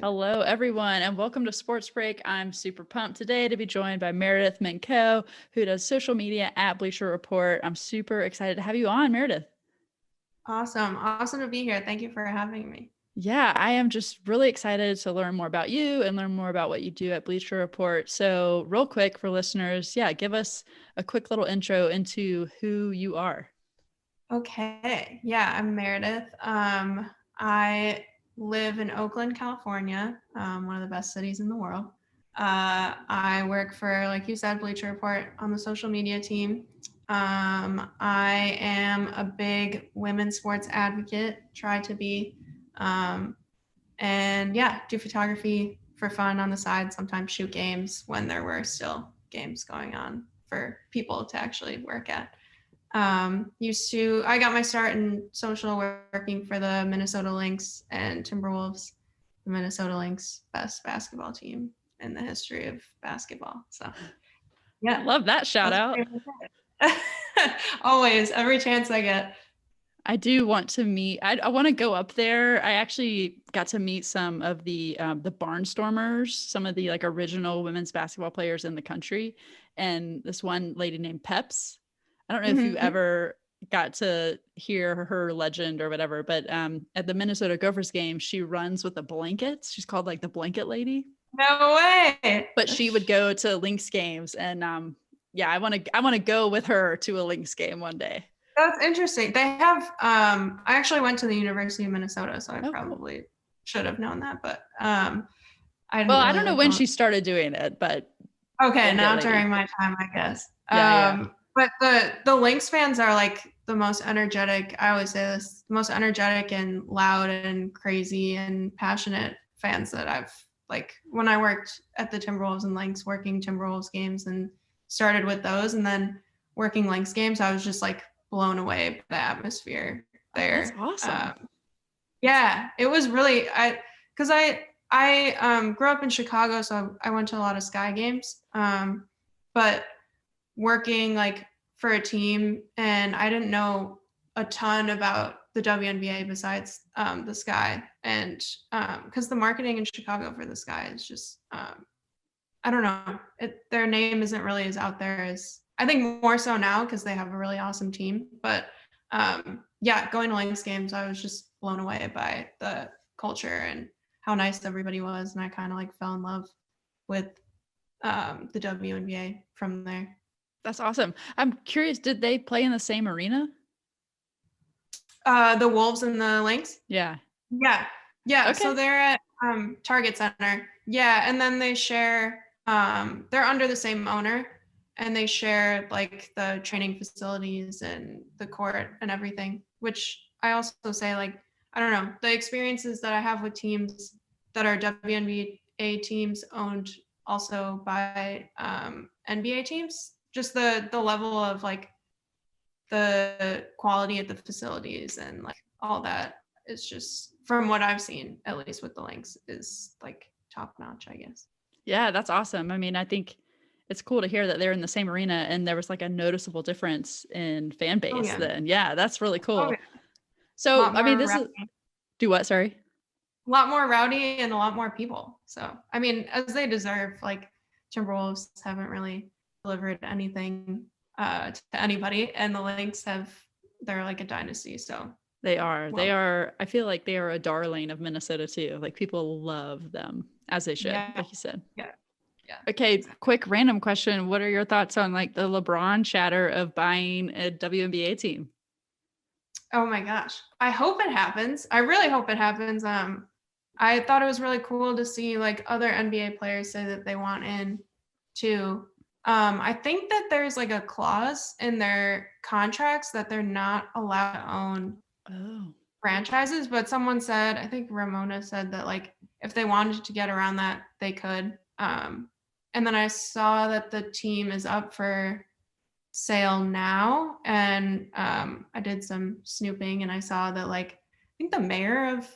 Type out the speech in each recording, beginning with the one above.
Hello, everyone, and welcome to Sports Break. I'm super pumped today to be joined by Meredith Minkow, who does social media at Bleacher Report. I'm super excited to have you on, Meredith. Awesome to be here. Thank you for having me. Yeah, I am just really excited to learn more about you and learn more about what you do at Bleacher Report. So, real quick for listeners, give us a quick little intro into who you are. Okay. Yeah, I'm Meredith. I live in Oakland, California, one of the best cities in the world. I work for, like you said, Bleacher Report on the social media team. I am a big women's sports advocate, try to be. And yeah, do photography for fun on the side, sometimes shoot games when there were still games going on for people to actually work at. I got my start in social working for the Minnesota Lynx and Timberwolves. The Minnesota Lynx, best basketball team in the history of basketball. So yeah, Love that shout out. Always, every chance I get. I do want to meet. I want to go up there. I actually got to meet some of the Barnstormers, some of the like original women's basketball players in the country, and this one lady named Peps. I don't know if you ever got to hear her legend or whatever, but at the Minnesota Gophers game, she runs with the blankets. She's called like the blanket lady. No way. But she would go to Lynx games, and I want to go with her to a Lynx game one day. That's interesting. They have I actually went to the University of Minnesota, so I probably should have known that, but I don't know when she started doing it, but okay, not during my time, I guess. Yeah. But the Lynx fans are like the most energetic, I always say this, the most energetic and loud and crazy and passionate fans that I've, like, when I worked at the Timberwolves and Lynx, working Timberwolves games and started with those and then working Lynx games, I was just like blown away by the atmosphere there. That's awesome. Yeah, it was really, because I grew up in Chicago, so I went to a lot of Sky games, but working like for a team, and I didn't know a ton about the WNBA besides the Sky, and because the marketing in Chicago for the Sky is just, I don't know, their name isn't really as out there as, I think more so now because they have a really awesome team, but going to Lynx games, I was just blown away by the culture and how nice everybody was, and I kind of like fell in love with the WNBA from there. That's awesome. I'm curious, did they play in the same arena? The Wolves and the Lynx? Yeah. Okay. So they're at Target Center. Yeah, and then they share, they're under the same owner, and they share like the training facilities and the court and everything, which I also say, like, I don't know, the experiences that I have with teams that are WNBA teams owned also by NBA teams, just the level of like the quality of the facilities and like all that is just, from what I've seen, at least with the Lynx, is like top notch, I guess. Yeah, that's awesome. I mean, I think it's cool to hear that they're in the same arena and there was like a noticeable difference in fan base then. Yeah, that's really cool. So, I mean, do what? Sorry. A lot more rowdy and a lot more people. So, I mean, as they deserve. Like, Timberwolves haven't really delivered anything to anybody, and the Lynx they're like a dynasty. So they are. I feel like they are a darling of Minnesota too. Like, people love them, as they should, like you said. Yeah. Okay, exactly. Quick random question. What are your thoughts on like the LeBron chatter of buying a WNBA team? Oh my gosh. I hope it happens. I really hope it happens. I thought it was really cool to see like other NBA players say that they want in too. I think that there's like a clause in their contracts that they're not allowed to own franchises, but someone said, I think Ramona said that like if they wanted to get around that, they could. And then I saw that the team is up for sale now, and I did some snooping and I saw that like I think the mayor of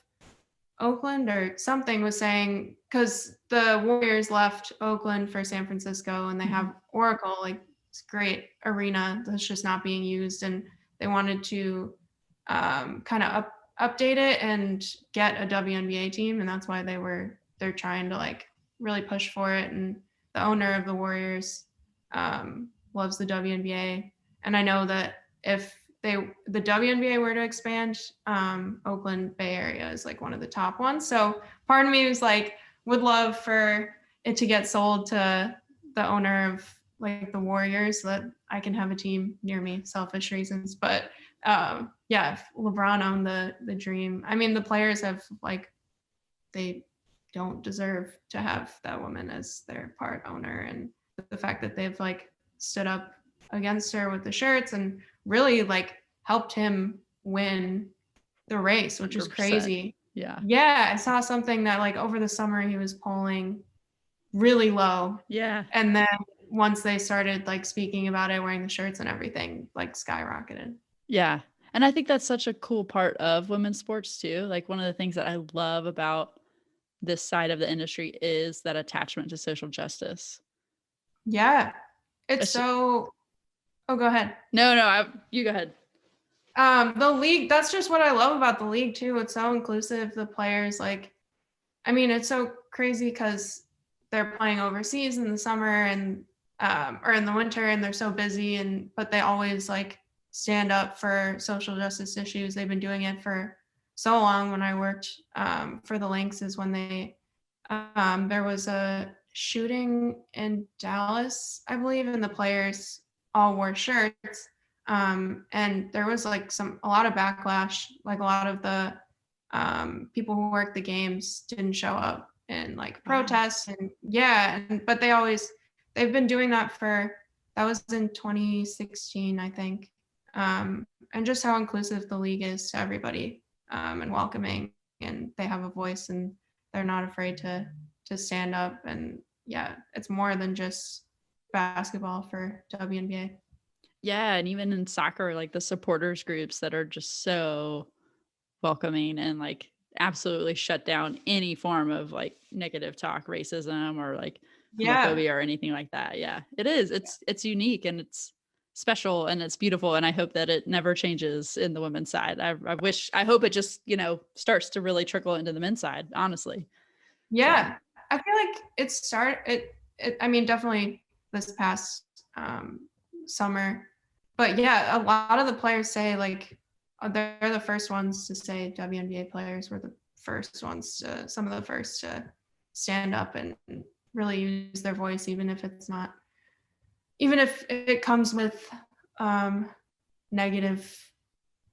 Oakland or something was saying, because the Warriors left Oakland for San Francisco and they have Oracle, like this great arena that's just not being used, and they wanted to kind of update it and get a WNBA team, and that's why they're trying to like really push for it. And the owner of the Warriors loves the WNBA, and I know that if the WNBA were to expand, Oakland Bay Area is like one of the top ones. So part of me was like, would love for it to get sold to the owner of like the Warriors so that I can have a team near me, selfish reasons. But yeah, if LeBron owned the dream. I mean, the players have like, they don't deserve to have that woman as their part owner, and the fact that they've like stood up against her with the shirts and really like helped him win the race, which is 100%. crazy. Yeah. Yeah, I saw something that like over the summer he was polling really low. Yeah. And then once they started like speaking about it, wearing the shirts and everything, like skyrocketed. Yeah. And I think that's such a cool part of women's sports too. Like one of the things that I love about this side of the industry is that attachment to social justice. Yeah. It's so, oh, go ahead. No, you go ahead. The league, that's just what I love about the league too. It's so inclusive. The players, like, I mean, it's so crazy because they're playing overseas in the summer and or in the winter, and they're so busy, but they always like stand up for social justice issues. They've been doing it for so long. When I worked for the Lynx is when there was a shooting in Dallas, I believe, and the players all wore shirts. And there was like a lot of backlash. Like a lot of the people who worked the games didn't show up and like protests. And yeah, but they've been doing that that was in 2016, I think. And just how inclusive the league is to everybody, and welcoming, and they have a voice and they're not afraid to stand up. And yeah, it's more than just basketball for WNBA. Yeah, and even in soccer, like the supporters groups that are just so welcoming and like absolutely shut down any form of like negative talk, racism, or like homophobia or anything like that. Yeah, it is. It's unique and it's special and it's beautiful. And I hope that it never changes in the women's side. I hope it just, starts to really trickle into the men's side, honestly. Yeah. I feel like I mean, definitely this past summer, but yeah, a lot of the players say like they're the first ones to say, WNBA players were the first ones some of the first to stand up and really use their voice, even if it comes with negative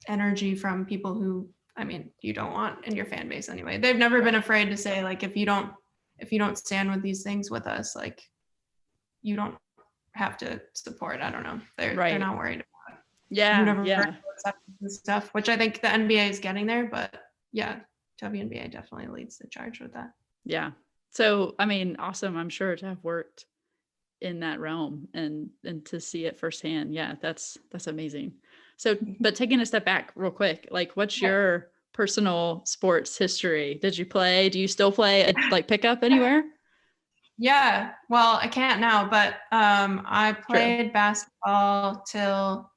energy from people who, I mean, you don't want in your fan base anyway. They've never been afraid to say like, if you don't stand with these things with us, like you don't have to support. I don't know. They're not worried about it. Yeah. Stuff, which I think the NBA is getting there, but yeah, WNBA definitely leads the charge with that. Yeah. So, I mean, awesome. I'm sure to have worked in that realm and to see it firsthand. Yeah, that's amazing. So, but taking a step back real quick, like what's your personal sports history? Did you play? Do you still play like pickup anywhere? Yeah, well, I can't now, but I played basketball till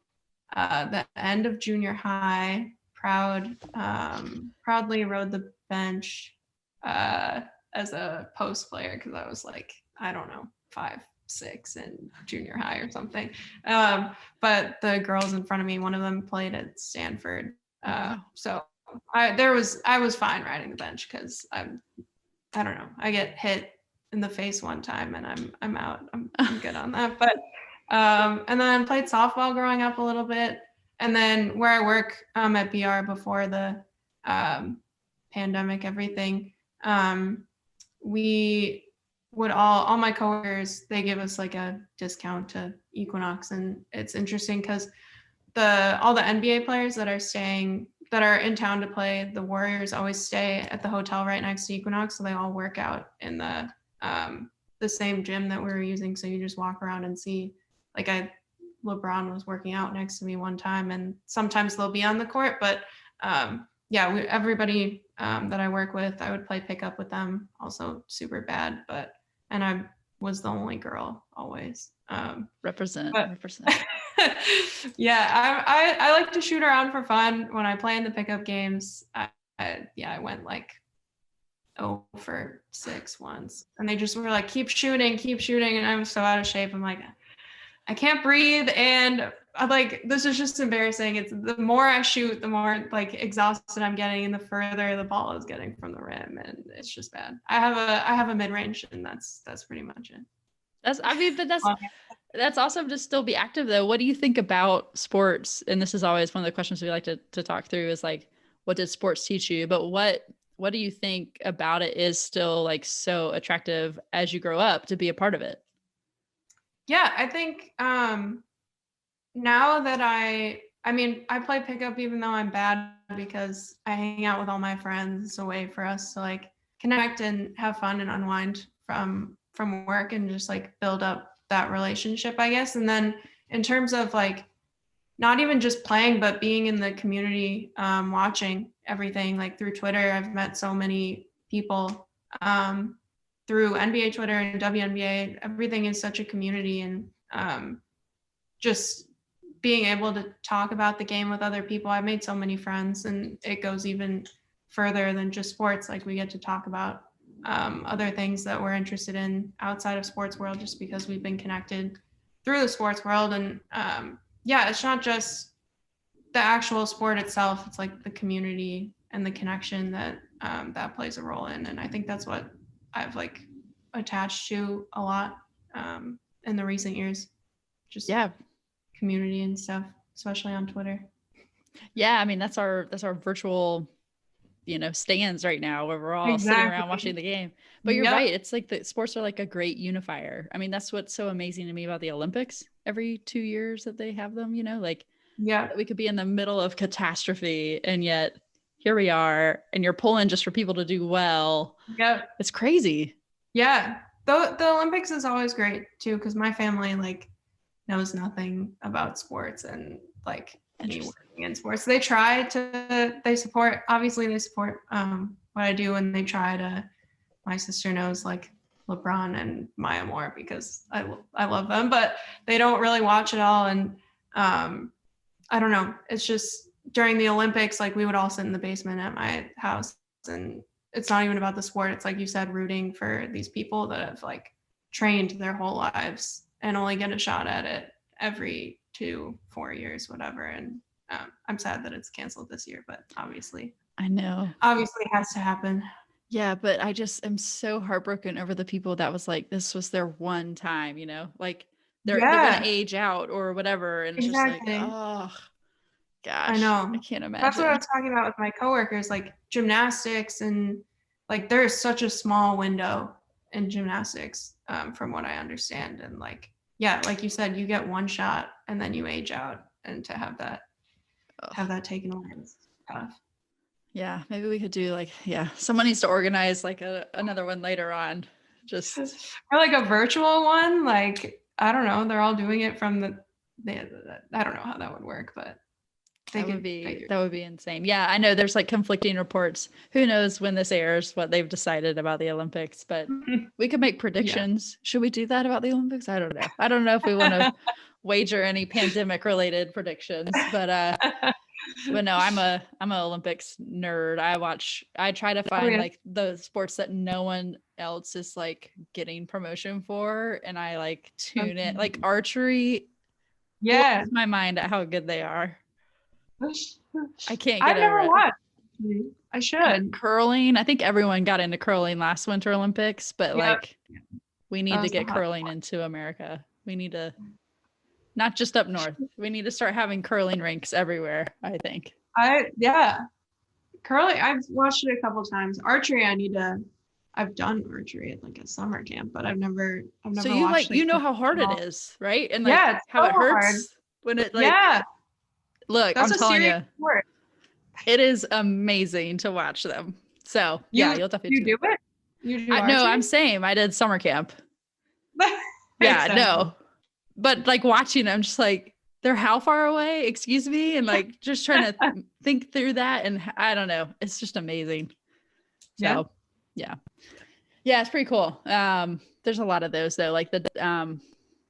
the end of junior high. Proudly rode the bench as a post player because I was like, I don't know, 5'6" in junior high or something. But the girls in front of me, one of them played at Stanford. So I was fine riding the bench because I don't know, I get hit in the face one time and I'm out. I'm good on that. But and then I played softball growing up a little bit. And then where I work at BR before the pandemic, everything, we would all my coworkers, they give us like a discount to Equinox. And it's interesting because all the NBA players that are in town to play, the Warriors always stay at the hotel right next to Equinox. So they all work out in the same gym that we were using. So you just walk around and see, like LeBron was working out next to me one time, and sometimes they'll be on the court, but everybody that I work with, I would play pickup with them, also super bad, and I was the only girl always. Represent. Yeah, I like to shoot around for fun when I play in the pickup games. I went like 0 for 6 once, and they just were like, keep shooting, and I'm so out of shape. I'm like, I can't breathe, and I'm like, this is just embarrassing. It's the more I shoot, the more like exhausted I'm getting, and the further the ball is getting from the rim, and it's just bad. I have a mid range, and that's pretty much it. That's awesome to still be active though. What do you think about sports? And this is always one of the questions we like to talk through is like, what did sports teach you? But what do you think about it is still like so attractive as you grow up to be a part of it? Yeah, I think now that I mean, I play pickup even though I'm bad because I hang out with all my friends. It's a way for us to like connect and have fun and unwind from work and just like build up that relationship, I guess. And then in terms of like not even just playing, but being in the community, watching everything like through Twitter, I've met so many people through NBA Twitter and WNBA. Everything is such a community, and just being able to talk about the game with other people. I've made so many friends, and it goes even further than just sports. Like we get to talk about other things that we're interested in outside of sports world, just because we've been connected through the sports world. And yeah, it's not just the actual sport itself. It's like the community and the connection that that plays a role in. And I think that's what I've like attached to a lot in the recent years. Just community and stuff, especially on Twitter. Yeah, I mean that's our virtual, stands right now where we're all sitting around watching the game. But you're right, it's like the sports are like a great unifier. I mean, that's what's so amazing to me about the Olympics every 2 years that they have them, like we could be in the middle of catastrophe and yet here we are, and you're pulling just for people to do well. Yeah, it's crazy. Yeah, the Olympics is always great too, because my family like knows nothing about sports and like me working in sports. They support what I do, and they try to. My sister knows like LeBron and Maya Moore because I love them, but they don't really watch it all. And I don't know. It's just during the Olympics, like we would all sit in the basement at my house, and it's not even about the sport. It's like you said, rooting for these people that have like trained their whole lives and only get a shot at it every 2-4 years, whatever. And I'm sad that it's canceled this year, but obviously it has to happen. Yeah, but I just am so heartbroken over the people that was like, this was their one time, like they're going to age out or whatever. And it's just like, oh gosh, I know. I can't imagine. That's what I was talking about with my coworkers, like gymnastics, and like there's such a small window in gymnastics, from what I understand. And like, yeah, like you said, you get one shot and then you age out, and to have that taken away is tough. Yeah, maybe we could do someone needs to organize like another one later on, just or like a virtual one. Like, I don't know, they're all doing it from I don't know how that would work, but that would be insane. Yeah, I know there's like conflicting reports. Who knows when this airs, what they've decided about the Olympics, but we could make predictions. Yeah. Should we do that about the Olympics? I don't know. I don't know if we want to wager any pandemic related predictions, but no, I'm an Olympics nerd. I try to find like the sports that no one else is like getting promotion for, and I like tune it. Like archery blows my mind at how good they are. I can't get I've never watched. I should. And curling. I think everyone got into curling last Winter Olympics, but like we need to get curling into America. We need to, not just up north. We need to start having curling rinks everywhere, I think. Curling, I've watched it a couple times. Archery, I've done archery at like a summer camp, but I've never so you watched, like, know how hard it is, right? And like how it hurts hard. When it like look, I'm telling you, sport. It is amazing to watch them. So you'll definitely do it. You do archery? No, I'm same. I did summer camp. But like watching them, just like, they're how far away? Excuse me, and like just trying to think through that, and I don't know. It's just amazing. So yeah, it's pretty cool. There's a lot of those though, like the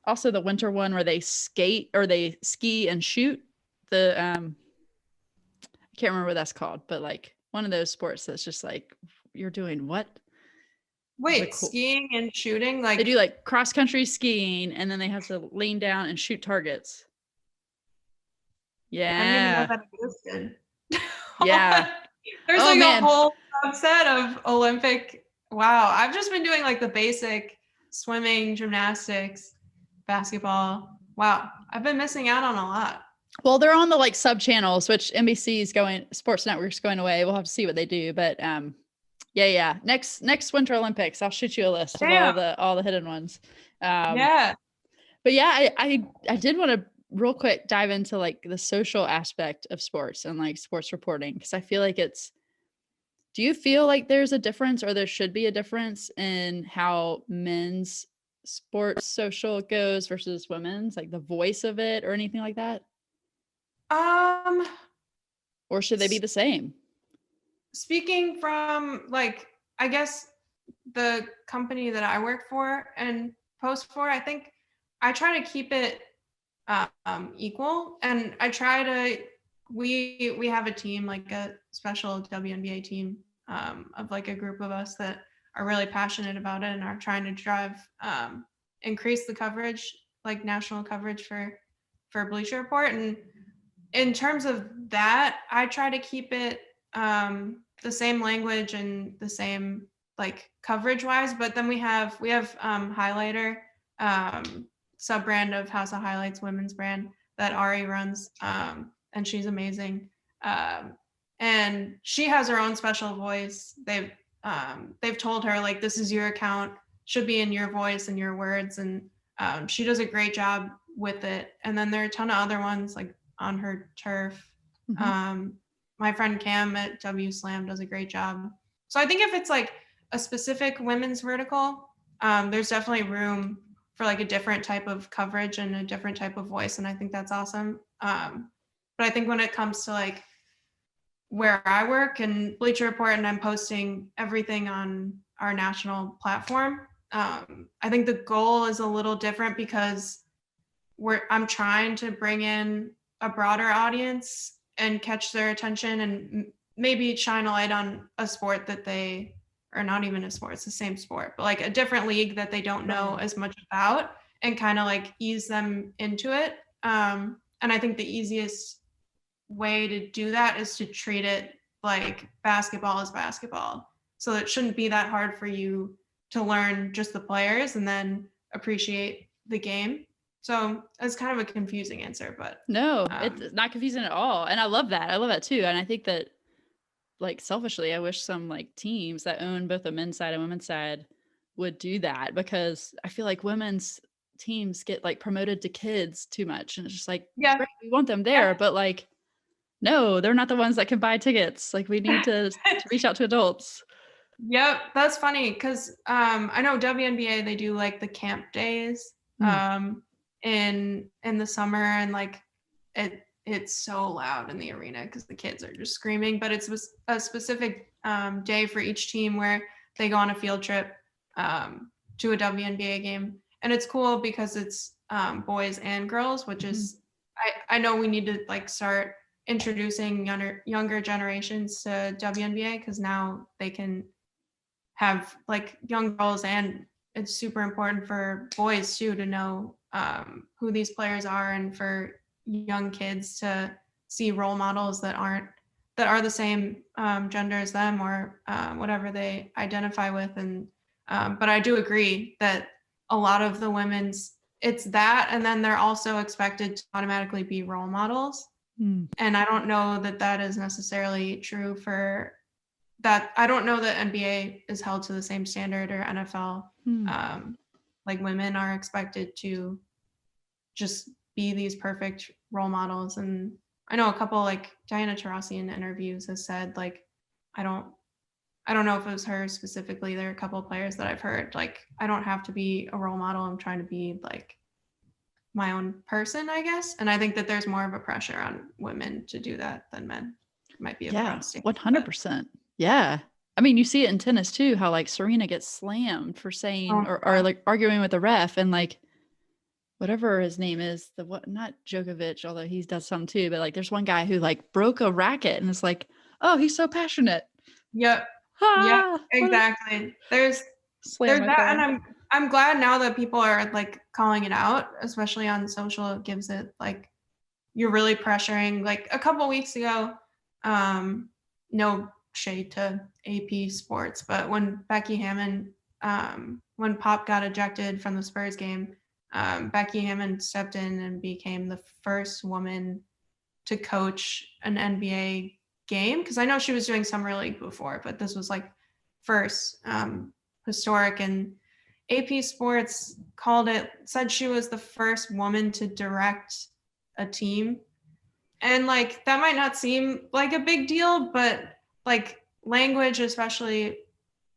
also the winter one where they skate or they ski and shoot. The I can't remember what that's called, but like one of those sports that's just like you're doing what? Wait, Cool. skiing and shooting? They Like, do like cross country skiing and then they have to lean down and shoot targets. I didn't even know Yeah. that existed. Yeah. There's Oh like a man. whole subset of Olympic. Wow. I've just been doing like the basic swimming, gymnastics, basketball. Wow. I've been missing out on a lot. Well, they're on the like sub channels, which NBC is going, Sports Network's going away. We'll have to see what they do, but yeah. Next Winter Olympics, I'll shoot you a list of all the hidden ones. Yeah. But yeah, I did want to real quick dive into like the social aspect of sports and like sports reporting because I feel like do you feel like there's a difference or there should be a difference in how men's sports social goes versus women's, like the voice of it or anything like that? Or should they be the same? Speaking from like, I guess the company that I work for and post for, I think I try to keep it equal, and I try to. We have a team, like a special WNBA team of like a group of us that are really passionate about it and are trying to drive increase the coverage, like national coverage for Bleacher Report. And in terms of that, I try to keep it the same language and the same like coverage wise. But then we have Highlighter, sub brand of House of Highlights, women's brand that Ari runs, and she's amazing. And she has her own special voice. They've told her like, this is your account, should be in your voice and your words, and she does a great job with it. And then there are a ton of other ones like on her turf. Mm-hmm. My friend Cam at W Slam does a great job. So I think if it's like a specific women's vertical, there's definitely room for like a different type of coverage and a different type of voice. And I think that's awesome. But I think when it comes to like where I work and Bleacher Report, and I'm posting everything on our national platform, I think the goal is a little different because I'm trying to bring in a broader audience and catch their attention and maybe shine a light on a sport that they, or not even a sport, it's the same sport, but like a different league that they don't know as much about, and kind of like ease them into it. And I think the easiest way to do that is to treat it like basketball is basketball. So it shouldn't be that hard for you to learn just the players and then appreciate the game. So it's kind of a confusing answer, but no, it's not confusing at all. And I love that. I love that too. And I think that like selfishly, I wish some like teams that own both the men's side and women's side would do that, because I feel like women's teams get like promoted to kids too much. And it's just like, yeah, great, we want them there, but like, no, they're not the ones that can buy tickets. Like we need to reach out to adults. Yep, that's funny because I know WNBA, they do like the camp days in the summer, and like it's so loud in the arena because the kids are just screaming. But it's a specific day for each team where they go on a field trip to a WNBA game, and it's cool because it's boys and girls, which is I know we need to like start introducing younger generations to WNBA because now they can have like young girls, and it's super important for boys too to know who these players are, and for young kids to see role models that are the same gender as them, or whatever they identify with. And but I do agree that a lot of the women's, it's that, and then they're also expected to automatically be role models. And I don't know that that is necessarily true for that. I don't know that NBA is held to the same standard, or NFL. Like women are expected to just be these perfect role models. And I know a couple, like Diana Taurasi in interviews has said, like, I don't know if it was her specifically. There are a couple of players that I've heard, like, I don't have to be a role model. I'm trying to be like my own person, I guess. And I think that there's more of a pressure on women to do that than men. It might be a 100%. Yeah. I mean, you see it in tennis too, how like Serena gets slammed for saying or like arguing with the ref, and like whatever his name is, not Djokovic, although he does some too, but like there's one guy who like broke a racket and it's like, oh, he's so passionate. Yep. Yep. Ah, Exactly. There's slam my that, phone. and I'm glad now that people are like calling it out, especially on social. It gives it like you're really pressuring. Like a couple weeks ago, no shade to AP Sports, but when Becky Hammond, when Pop got ejected from the Spurs game, Becky Hammond stepped in and became the first woman to coach an NBA game, because I know she was doing summer league before, but this was like first, historic. And AP Sports said she was the first woman to direct a team. And like that might not seem like a big deal, but like language, especially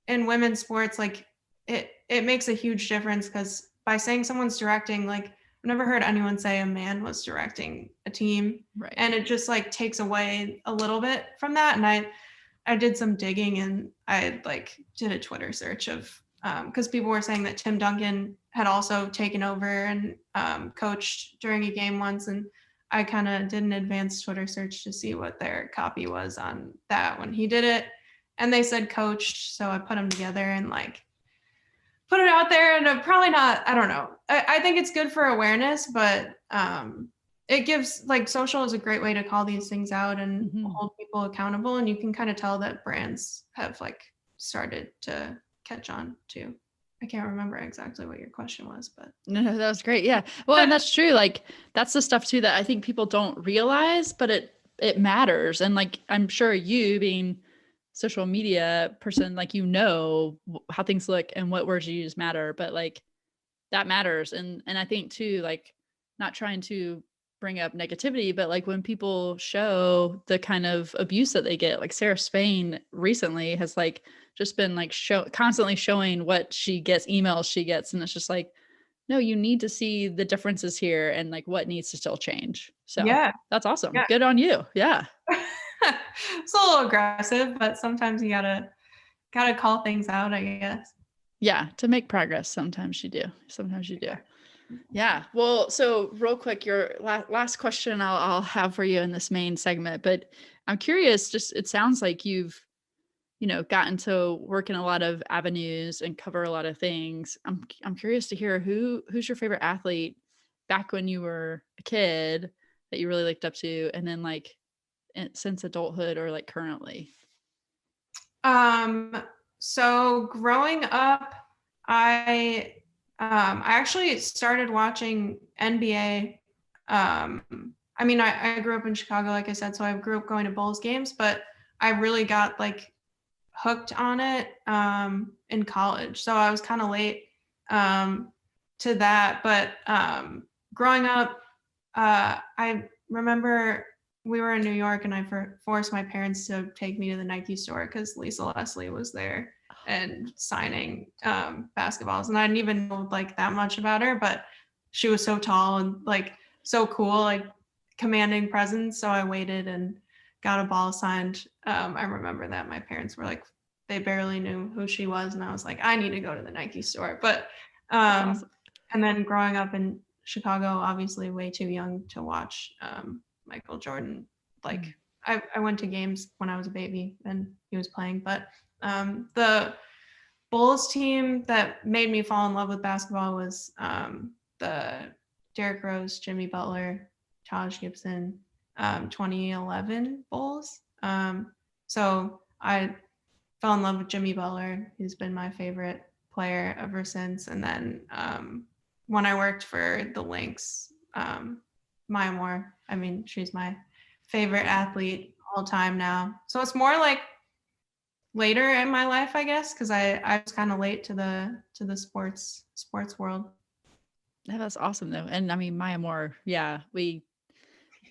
in women's sports, like it makes a huge difference, because by saying someone's directing, like I've never heard anyone say a man was directing a team. Right. And it just like takes away a little bit from that. And I did some digging, and I like did a Twitter search of because people were saying that Tim Duncan had also taken over and coached during a game once, and I kind of did an advanced Twitter search to see what their copy was on that when he did it, and they said coached, so I put them together and like put it out there. And probably not, I don't know, I think it's good for awareness, but it gives, like, social is a great way to call these things out and hold people accountable, and you can kind of tell that brands have like started to catch on too. I can't remember exactly what your question was, but no, that was great. Yeah. Well, and that's true. Like that's the stuff too that I think people don't realize, but it matters. And like I'm sure you being social media person, like how things look and what words you use matter, but like that matters. And I think too, like not trying to bring up negativity, but like when people show the kind of abuse that they get, like Sarah Spain recently has like just been like constantly showing what she gets, emails she gets, and it's just like, no, you need to see the differences here and like what needs to still change. So yeah, that's awesome. yeah. Good on you. Yeah. It's a little aggressive, but sometimes you gotta call things out, I guess. Yeah, to make progress. Sometimes you do. Yeah. Well, so real quick, your last question I'll have for you in this main segment, but I'm curious, just, it sounds like you've, gotten to work in a lot of avenues and cover a lot of things. I'm curious to hear who's your favorite athlete back when you were a kid that you really looked up to, and then like since adulthood or like currently. So growing up, I actually started watching NBA. I mean, I grew up in Chicago, like I said, so I grew up going to Bulls games, but I really got like hooked on it in college. So I was kind of late to that. But growing up, I remember we were in New York, and I forced my parents to take me to the Nike store because Lisa Leslie was there and signing basketballs. And I didn't even know like that much about her, but she was so tall and like so cool, like commanding presence. So I waited and got a ball signed. I remember that my parents were like, they barely knew who she was. And I was like, I need to go to the Nike store. But Awesome. and then growing up in Chicago, obviously way too young to watch Michael Jordan. Like I went to games when I was a baby and he was playing, but the Bulls team that made me fall in love with basketball was the Derrick Rose, Jimmy Butler, Taj Gibson, 2011 Bulls. So I fell in love with Jimmy Butler. He's been my favorite player ever since. And then when I worked for the Lynx, Maya Moore, I mean, she's my favorite athlete all time now. So it's more like later in my life, I guess, because I was kind of late to the sports world. Yeah, that's awesome though. And I mean, Maya Moore, yeah,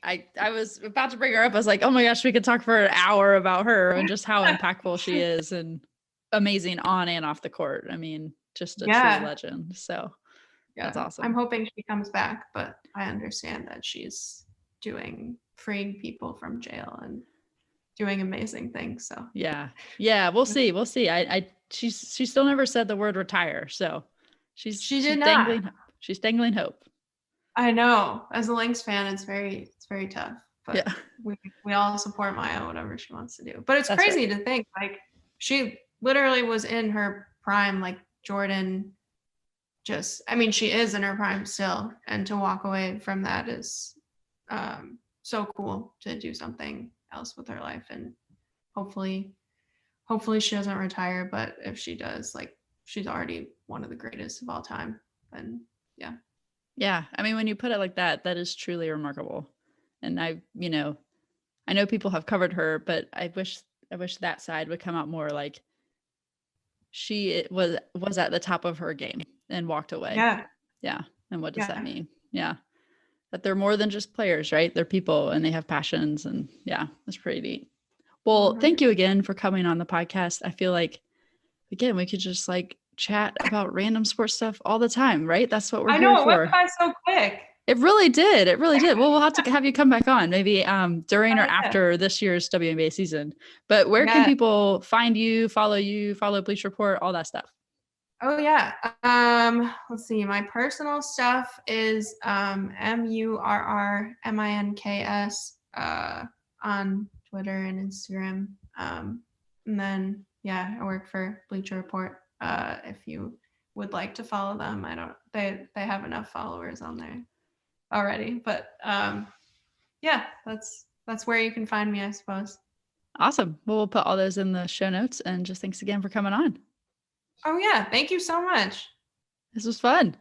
I was about to bring her up. I was like, oh my gosh, we could talk for an hour about her and just how impactful she is and amazing on and off the court. I mean, just a true legend. So that's awesome. I'm hoping she comes back, but I understand that she's freeing people from jail and doing amazing things. So yeah, we'll see. She still never said the word retire. So she's dangling hope. I know. As a Lynx fan, it's very tough. But Yeah. we all support Maya, whatever she wants to do. But it's That's crazy right. to think like she literally was in her prime, like Jordan. I mean, she is in her prime still, and to walk away from that is so cool to do something else with her life, and hopefully she doesn't retire. But if she does, like she's already one of the greatest of all time. And yeah. Yeah. I mean, when you put it like that, that is truly remarkable. And I know people have covered her, but I wish that side would come out more. Like she was at the top of her game and walked away. Yeah. Yeah. And what does that Yeah. mean? Yeah. That they're more than just players, right? They're people and they have passions, and yeah, that's pretty neat. Well, thank 100. you again for coming on the podcast. I feel like again, we could just like chat about random sports stuff all the time, right? That's what we're I here know it went for. by so quick. It really did. It really did. Well, we'll have to have you come back on maybe during or Oh, yeah. after this year's WNBA season. But where can Yeah. people find you, follow Bleach Report, all that stuff? Oh yeah. Let's see. My personal stuff is MURRMINKS on Twitter and Instagram. And then yeah, I work for Bleacher Report. If you would like to follow them, they have enough followers on there already. But yeah, that's where you can find me, I suppose. Awesome. Well, we'll put all those in the show notes, and just thanks again for coming on. Oh yeah, thank you so much. This was fun.